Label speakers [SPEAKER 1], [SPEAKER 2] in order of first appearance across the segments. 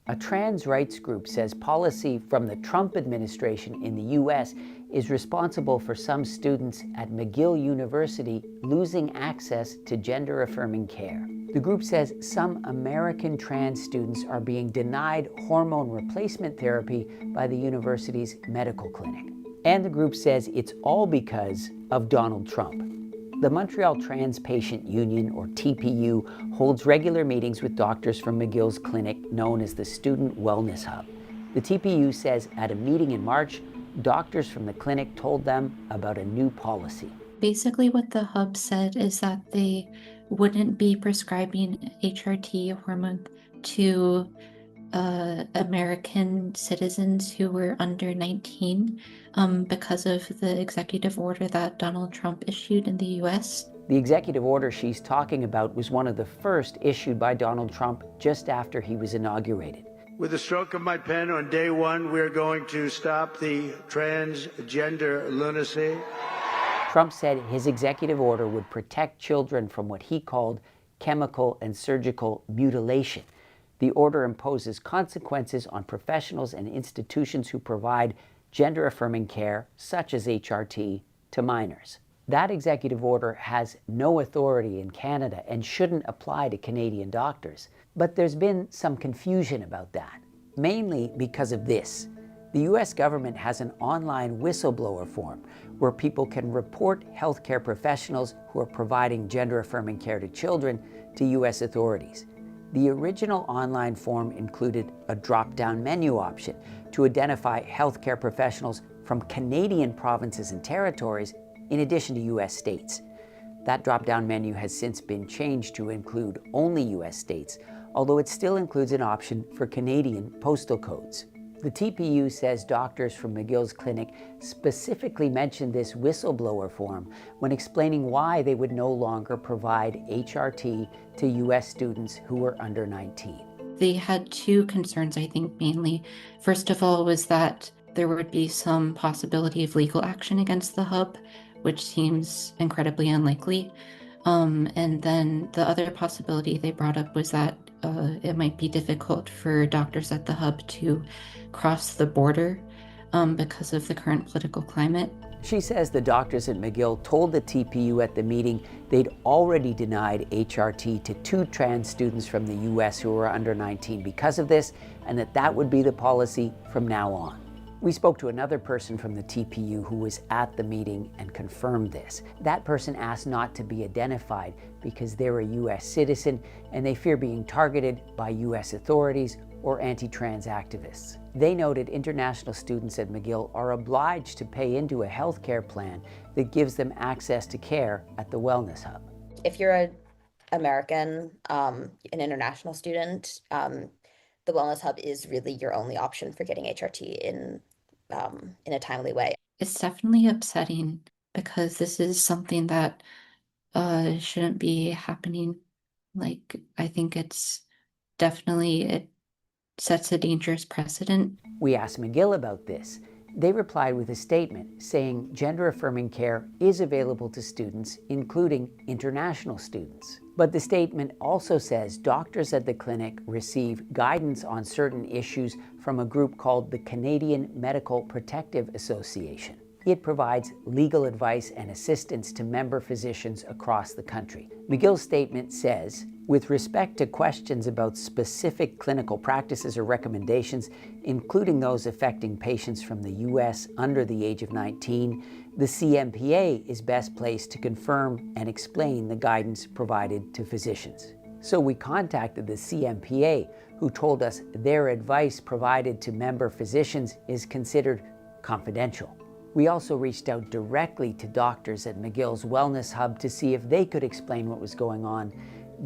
[SPEAKER 1] A trans rights group says policy from the Trump administration in the U.S. is responsible for some students at McGill University losing access to gender-affirming care. The group says some American trans students are being denied hormone replacement therapy by the university's medical clinic. And the group says it's all because of Donald Trump. The Montreal Trans Patient Union, or TPU, holds regular meetings with doctors from McGill's clinic known as the Student Wellness Hub. The TPU says at a meeting in March, doctors from the clinic told them about a new policy.
[SPEAKER 2] Basically what the hub said is that they wouldn't be prescribing HRT hormone to American citizens who were under 19 because of the executive order that Donald Trump issued in the US.
[SPEAKER 1] The executive order she's talking about was one of the first issued by Donald Trump just after he was inaugurated.
[SPEAKER 3] With the stroke of my pen on day one, we're going to stop the transgender lunacy.
[SPEAKER 1] Trump said his executive order would protect children from what he called chemical and surgical mutilation. The order imposes consequences on professionals and institutions who provide gender-affirming care, such as HRT, to minors. That executive order has no authority in Canada and shouldn't apply to Canadian doctors. But there's been some confusion about that, mainly because of this. The US government has an online whistleblower form where people can report healthcare professionals who are providing gender-affirming care to children to US authorities. The original online form included a drop-down menu option to identify healthcare professionals from Canadian provinces and territories in addition to US states. That drop-down menu has since been changed to include only US states, although it still includes an option for Canadian postal codes. The TPU says doctors from McGill's clinic specifically mentioned this whistleblower form when explaining why they would no longer provide HRT to US students who were under 19.
[SPEAKER 2] They had two concerns, I think, mainly. First of all, was that there would be some possibility of legal action against the hub, which seems incredibly unlikely. And then the other possibility they brought up was that it might be difficult for doctors at the hub to cross the border because of the current political climate.
[SPEAKER 1] She says the doctors at McGill told the TPU at the meeting they'd already denied HRT to 2 trans students from the US who were under 19 because of this, and that would be the policy from now on. We spoke to another person from the TPU who was at the meeting and confirmed this. That person asked not to be identified because they're a US citizen and they fear being targeted by US authorities or anti-trans activists. They noted international students at McGill are obliged to pay into a healthcare plan that gives them access to care at the Wellness Hub.
[SPEAKER 4] If you're an American, an international student, the Wellness Hub is really your only option for getting HRT in a timely way.
[SPEAKER 2] It's definitely upsetting because this is something that shouldn't be happening. Like, I think it's definitely, it sets a dangerous precedent.
[SPEAKER 1] We asked McGill about this. They replied with a statement saying gender-affirming care is available to students, including international students. But the statement also says doctors at the clinic receive guidance on certain issues from a group called the Canadian Medical Protective Association. It provides legal advice and assistance to member physicians across the country. McGill's statement says, with respect to questions about specific clinical practices or recommendations, including those affecting patients from the US under the age of 19, the CMPA is best placed to confirm and explain the guidance provided to physicians. So we contacted the CMPA, who told us their advice provided to member physicians is considered confidential. We also reached out directly to doctors at McGill's Wellness Hub to see if they could explain what was going on.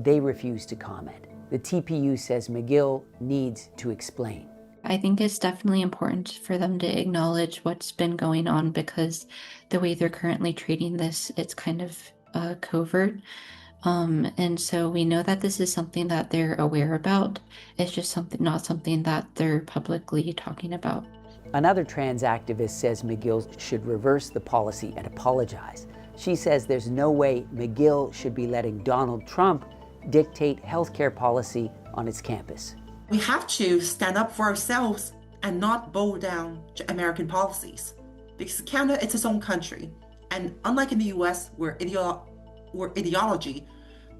[SPEAKER 1] They refused to comment. The TPU says McGill needs to explain.
[SPEAKER 2] I think it's definitely important for them to acknowledge what's been going on because the way they're currently treating this, it's kind of covert. And so we know that this is something that they're aware about. It's just not something that they're publicly talking about.
[SPEAKER 1] Another trans activist says McGill should reverse the policy and apologize. She says there's no way McGill should be letting Donald Trump dictate healthcare policy on its campus.
[SPEAKER 5] We have to stand up for ourselves and not bow down to American policies. Because Canada, it's its own country. And unlike in the US, where ideology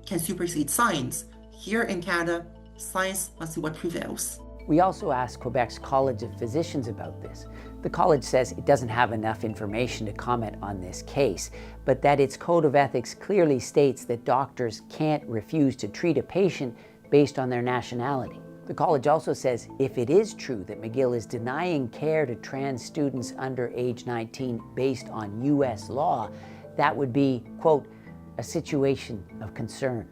[SPEAKER 5] can supersede science, here in Canada, science must be what prevails.
[SPEAKER 1] We also asked Quebec's College of Physicians about this. The college says it doesn't have enough information to comment on this case, but that its code of ethics clearly states that doctors can't refuse to treat a patient based on their nationality. The college also says if it is true that McGill is denying care to trans students under age 19 based on US law, that would be, quote, a situation of concern.